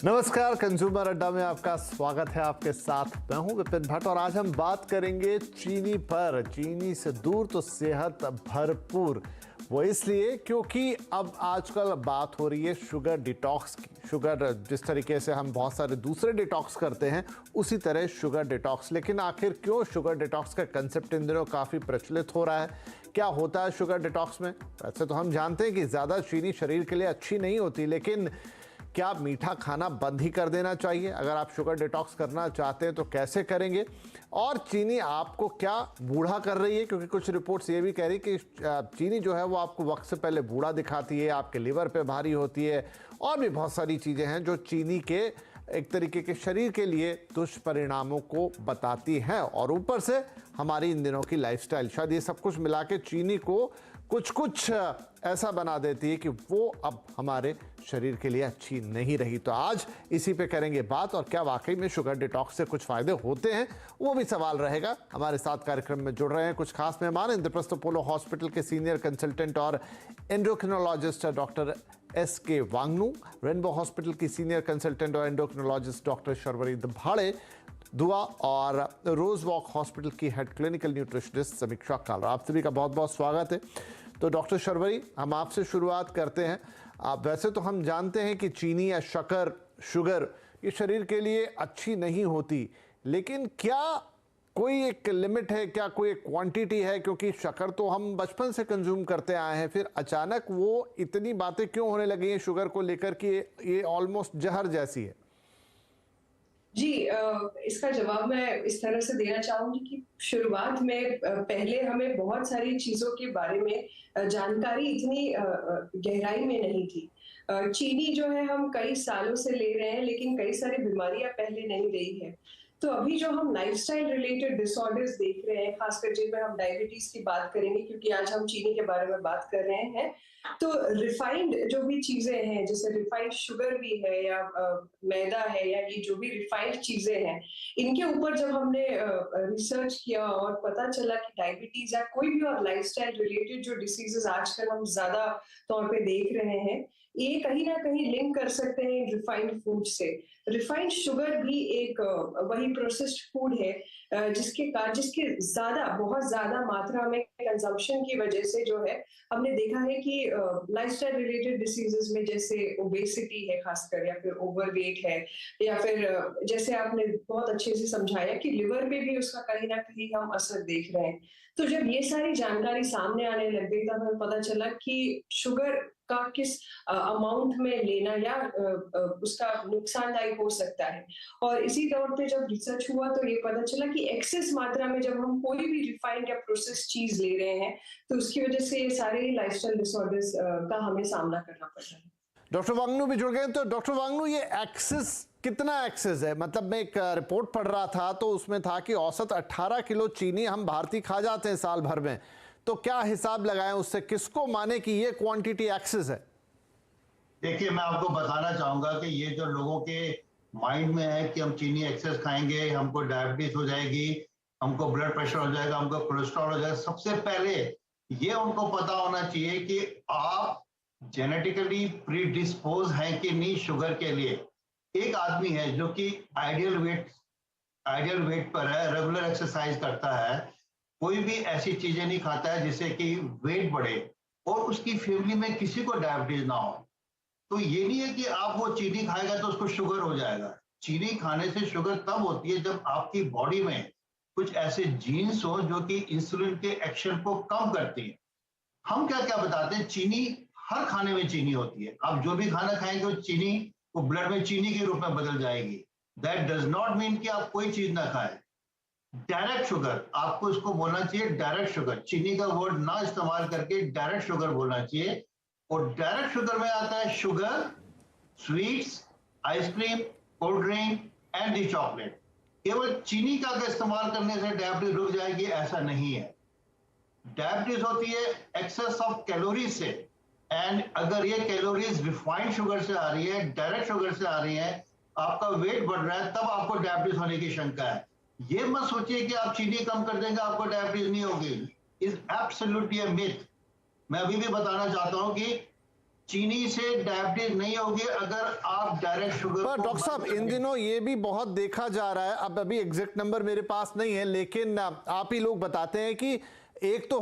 नमस्कार, कंज्यूमर अड्डा में आपका स्वागत है। आपके साथ मैं हूं विपिन भट्ट और आज हम बात करेंगे चीनी पर। चीनी से दूर तो सेहत भरपूर। वो इसलिए क्योंकि अब आजकल बात हो रही है शुगर डिटॉक्स की। शुगर जिस तरीके से हम बहुत सारे दूसरे डिटॉक्स करते हैं उसी तरह शुगर डिटॉक्स। लेकिन आखिर क्यों शुगर डिटॉक्स का कंसेप्ट इन दिनों काफ़ी प्रचलित हो रहा है? क्या होता है शुगर डिटॉक्स में? वैसे तो हम जानते हैं कि ज़्यादा चीनी शरीर के लिए अच्छी नहीं होती, लेकिन क्या मीठा खाना बंद ही कर देना चाहिए? अगर आप शुगर डिटॉक्स करना चाहते हैं तो कैसे करेंगे? और चीनी आपको क्या बूढ़ा कर रही है? क्योंकि कुछ रिपोर्ट्स ये भी कह रही कि चीनी जो है वो आपको वक्त से पहले बूढ़ा दिखाती है, आपके लिवर पे भारी होती है, और भी बहुत सारी चीज़ें हैं जो चीनी के एक तरीके के शरीर के लिए दुष्परिणामों को बताती हैं। और ऊपर से हमारी इन दिनों की लाइफस्टाइल, शायद ये सब कुछ मिला के चीनी को कुछ ऐसा बना देती है कि वो अब हमारे शरीर के लिए अच्छी नहीं रही। तो आज इसी पे करेंगे बात, और क्या वाकई में शुगर डिटॉक्स से कुछ फायदे होते हैं, वो भी सवाल रहेगा। हमारे साथ कार्यक्रम में जुड़ रहे हैं कुछ खास मेहमान। इंद्रप्रस्थ अपोलो हॉस्पिटल के सीनियर कंसल्टेंट और endocrinologist doctor SK Wangnoo, Rainbow hospital की सीनियर कंसल्टेंट और एंडोक्रिनोलॉजिस्ट डॉक्टर शर्वरी दभाड़े दुआ, और रोज वॉक हॉस्पिटल की head clinical nutritionist Samiksha Kalra. आप सभी का बहुत बहुत स्वागत है। तो डॉक्टर शर्वरी, हम आपसे शुरुआत करते हैं। आप वैसे तो हम जानते हैं कि चीनी या शुगर ये शरीर के लिए अच्छी नहीं होती, लेकिन क्या कोई एक लिमिट है? क्या कोई एक क्वांटिटी है? क्योंकि शक्कर तो हम बचपन से कंज्यूम करते आए हैं, फिर अचानक वो इतनी बातें क्यों होने लगी हैं शुगर को लेकर कि ये ऑलमोस्ट जहर जैसी है? जी इसका जवाब मैं इस तरह से देना चाहूंगी कि शुरुआत में पहले हमें बहुत सारी चीजों के बारे में जानकारी इतनी गहराई में नहीं थी। चीनी जो है हम कई सालों से ले रहे हैं, लेकिन कई सारी बीमारियां पहले नहीं रही है। तो अभी जो हम लाइफस्टाइल रिलेटेड डिसऑर्डर्स देख रहे हैं, खासकर जिनमें हम डायबिटीज की बात करेंगे, क्योंकि आज हम चीनी के बारे में बात कर रहे हैं, तो रिफाइंड जो भी चीजें हैं, जैसे रिफाइंड शुगर भी है या मैदा है या ये जो भी रिफाइंड चीजें हैं, इनके ऊपर जब हमने रिसर्च किया और पता चला कि डायबिटीज या कोई भी और लाइफस्टाइल रिलेटेड जो डिसीजेस आजकल हम ज्यादा तौर पे देख रहे हैं, ये कहीं ना कहीं लिंक कर सकते हैं रिफाइंड फूड से। रिफाइंड शुगर भी एक वही प्रोसेस्ड फूड है जिसके ज्यादा बहुत ज्यादा मात्रा में कंजम्पशन की वजह से जो है हमने देखा है कि लाइफस्टाइल रिलेटेड डिसीजेस में, जैसे ओबेसिटी है खासकर, या फिर ओवरवेट है, या फिर जैसे आपने बहुत अच्छे से समझाया कि लिवर पे भी उसका कहीं ना कहीं हम असर देख रहे हैं। तो जब ये सारी जानकारी सामने आने लग गई तब हमें पता चला कि शुगर का किस अमाउंट में लेना या उसका नुकसानदायक हो सकता है। और इसी तौर पे जब रिसर्च हुआ तो ये पता चला कि एक्सेस मात्रा में जब हम कोई भी रिफाइंड या प्रोसेस चीज ले रहे हैं, तो उसकी वजह से ये सारे लाइफस्टाइल डिसऑर्डर्स का हमें सामना करना पड़ रहा है। डॉक्टर वांगनू भी जुड़ गए। तो डॉक्टर वांगनू, ये एक्सेस कितना एक्सेस है? मतलब मैं एक रिपोर्ट पढ़ रहा था तो उसमें था कि औसत 18 किलो चीनी हम भारतीय खा जाते हैं साल भर में। तो क्या हिसाब लगाएं उससे? किसको माने कि ये क्वांटिटी एक्सेस है? देखिए, मैं आपको बताना चाहूंगा कि ये जो लोगों के माइंड में है कि हम चीनी एक्सेस खाएंगे, हमको डायबिटीज हो जाएगी, हमको ब्लड प्रेशर हो जाएगा, हमको कोलेस्ट्रॉल हो जाएगा, सबसे पहले ये उनको पता होना चाहिए कि आप जेनेटिकली प्रीडिस्पोज हैं कि नहीं शुगर के लिए। एक आदमी है जो कि आइडियल वेट पर है, रेगुलर एक्सरसाइज करता है, कोई भी ऐसी चीजें नहीं खाता है जिससे कि वेट बढ़े, और उसकी फैमिली में किसी को डायबिटीज ना हो, तो ये नहीं है कि आप वो चीनी खाएगा तो उसको शुगर हो जाएगा। चीनी खाने से शुगर तब होती है जब आपकी बॉडी में कुछ ऐसे जीन्स हो जो कि इंसुलिन के एक्शन को कम करती है। हम क्या क्या बताते हैं, चीनी हर खाने में चीनी होती है। आप जो भी खाना खाएंगे वो चीनी वो ब्लड में चीनी के रूप में बदल जाएगी। दैट डज नॉट मीन कि आप कोई चीज ना खाएं। डायरेक्ट शुगर, आपको इसको बोलना चाहिए डायरेक्ट शुगर, चीनी का वर्ड ना इस्तेमाल करके डायरेक्ट शुगर बोलना चाहिए। और डायरेक्ट शुगर में आता है sugar, sweets, ice cream, cold drink and the chocolate. केवल चीनी का इस्तेमाल करने से डायबिटीज रुक जाएगी, ऐसा नहीं है। डायबिटीज होती है एक्सेस ऑफ कैलोरीज से, एंड अगर ये कैलोरीज रिफाइंड शुगर से आ रही है, डायरेक्ट शुगर से आ रही है, आपका वेट बढ़ रहा है, तब आपको डायबिटीज होने की शंका है। ये मत सोचिए कि आप चीनी कम कर देंगे आपको डायबिटीज नहीं होगी। Is absolutely a myth. मैं अभी भी बताना चाहता हूं कि चीनी से डायबिटीज नहीं होगी अगर आप डायरेक्ट शुगर पर डॉक्टर साहब इन दिनों ये भी बहुत देखा जा रहा है, अब अभी एग्जैक्ट नंबर मेरे पास नहीं है, लेकिन आप ही लोग बताते हैं कि एक तो